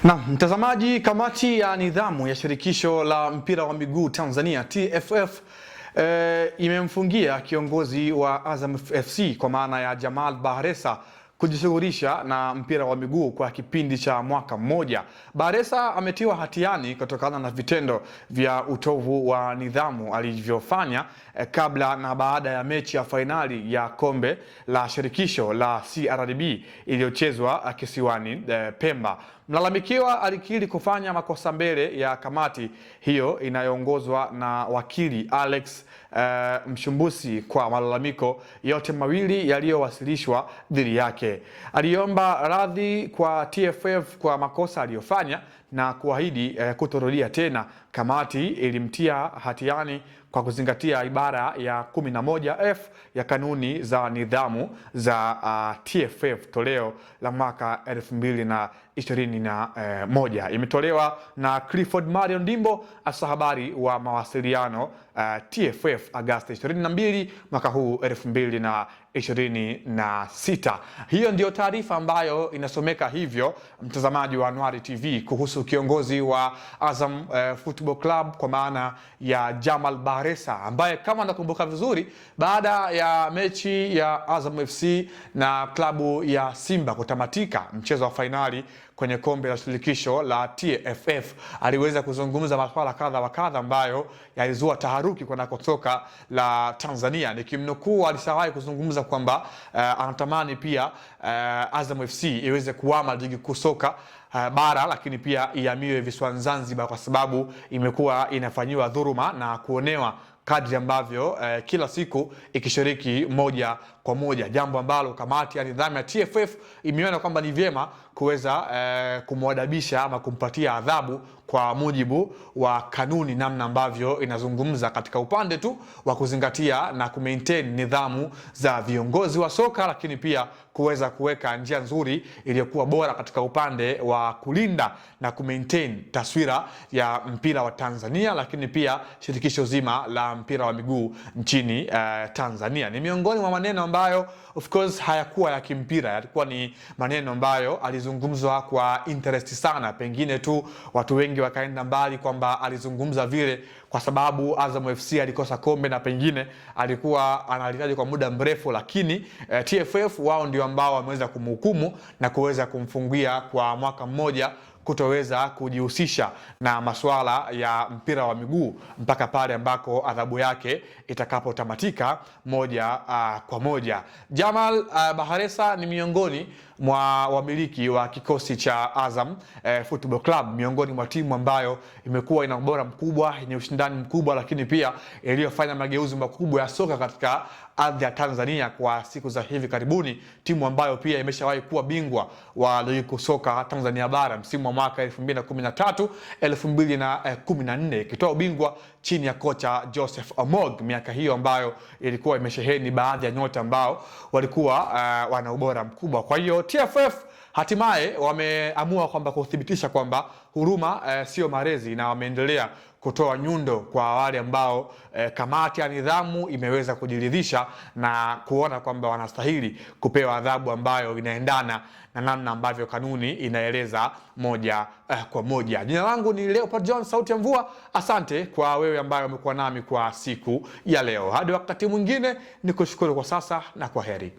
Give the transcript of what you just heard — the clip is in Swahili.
Na mtazamaji, kamati ya nidhamu ya shirikisho la mpira wa miguu Tanzania TFF imemfungia kiongozi wa Azam FC kwa maana ya Jamal Bakhresa kujishughulisha na mpira wa miguu kwa kipindi cha mwaka mmoja. Bakhresa ametiwa hatiani kutokana na vitendo vya utovu wa nidhamu alivyofanya kabla na baada ya mechi ya fainali ya kombe la shirikisho la CRDB iliyochezwa kisiwani Pemba. Mlalamikiwa alikiri kufanya makosa mbele ya kamati hiyo inayoongozwa na wakili Alex Mshumbusi kwa malalamiko yote mawili yaliyowasilishwa dhidi yake. Aliomba radhi kwa TFF kwa makosa aliyofanya na kuahidi kutorudia tena. Kamati ilimtia hatiani kwa kuzingatia ibara ya 11F ya kanuni za nidhamu za TFF toleo la mwaka 2021. Imetolewa na Clifford Marion Ndimbo, afisa habari wa mawasiliano TFF, Agosti 22 mwaka huu 2026. Hiyo ndio taarifa ambayo inasomeka hivyo, mtazamaji wa Anuari TV, kuhusu kiongozi wa Azam Football Club kwa maana ya Jamal Bakhresa, ambaye kama nakumbuka vizuri, baada ya mechi ya Azam FC na klabu ya Simba kutamatika mchezo wa fainali kwenye kombe la shirikisho la TFF, aliweza kuzungumza masuala kadha wa kadha ambayo yalizua taharuki kwa soka la Tanzania. Nikimnukuu, alishawahi kuzungumza kwamba anatamani pia Azam FC iweze kuhama ligi kuu soka bara, lakini pia ihamiwe visiwani Zanzibar kwa sababu imekuwa inafanyiwa dhuluma na kuonewa kadri ambavyo kila siku ikishiriki moja kwa moja, jambo ambalo kamati ya nidhamu ya TFF imeona kwamba ni vyema kuweza kumwadabisha ama kumpatia adhabu kwa mujibu wa kanuni, namna ambavyo inazungumza katika upande tu wa kuzingatia na kumaintain nidhamu za viongozi wa soka, lakini pia kuweza kuweka njia nzuri iliyokuwa bora katika upande wa kulinda na kumaintain taswira ya mpira wa Tanzania, lakini pia shirikisho zima la mpira wa miguu nchini Tanzania. Ni miongoni mwa maneno ambayo of course hayakuwa ya kimpira, yalikuwa ni maneno ambayo alizungumzwa kwa interest sana. Pengine tu watu wengi wakaenda mbali kwamba alizungumza vile kwa sababu Azam FC alikosa kombe na pengine alikuwa analihitaji kwa muda mrefu, lakini TFF wao ndio ambao wameweza kumhukumu na kuweza kumfungia kwa mwaka mmoja kutoweza kujihusisha na masuala ya mpira wa miguu mpaka pale ambako adhabu yake itakapotamatika moja kwa moja. Jamal Bakhresa ni miongoni mwa wamiliki wa kikosi cha Azam Football Club, miongoni mwa timu ambayo imekuwa ina ubora mkubwa, yenye ushindani mkubwa, lakini pia iliyofanya mageuzi makubwa ya soka katika ardhi ya Tanzania kwa siku za hivi karibuni, timu ambayo pia imeshawahi kuwa bingwa wa ligi kuu soka Tanzania bara msimu wa mwaka 2013 2014, ikitoa ubingwa chini ya kocha Joseph Amog, miaka hiyo ambayo ilikuwa imesheheni baadhi ya nyota ambao walikuwa wana ubora mkubwa. Kwa hiyo TFF hatimaye wameamua kwamba kuthibitisha kwamba huruma sio malezi, na wameendelea kutoa nyundo kwa wale ambao kamati ya nidhamu imeweza kujiridhisha na kuona kwamba wanastahili kupewa adhabu ambayo inaendana na namna ambavyo kanuni inaeleza moja kwa moja. Jina langu ni Leopard John, sauti ya mvua. Asante kwa wewe ambaye umekuwa nami kwa siku ya leo. Hadi wakati mwingine, nikushukuru kwa sasa na kwa heri.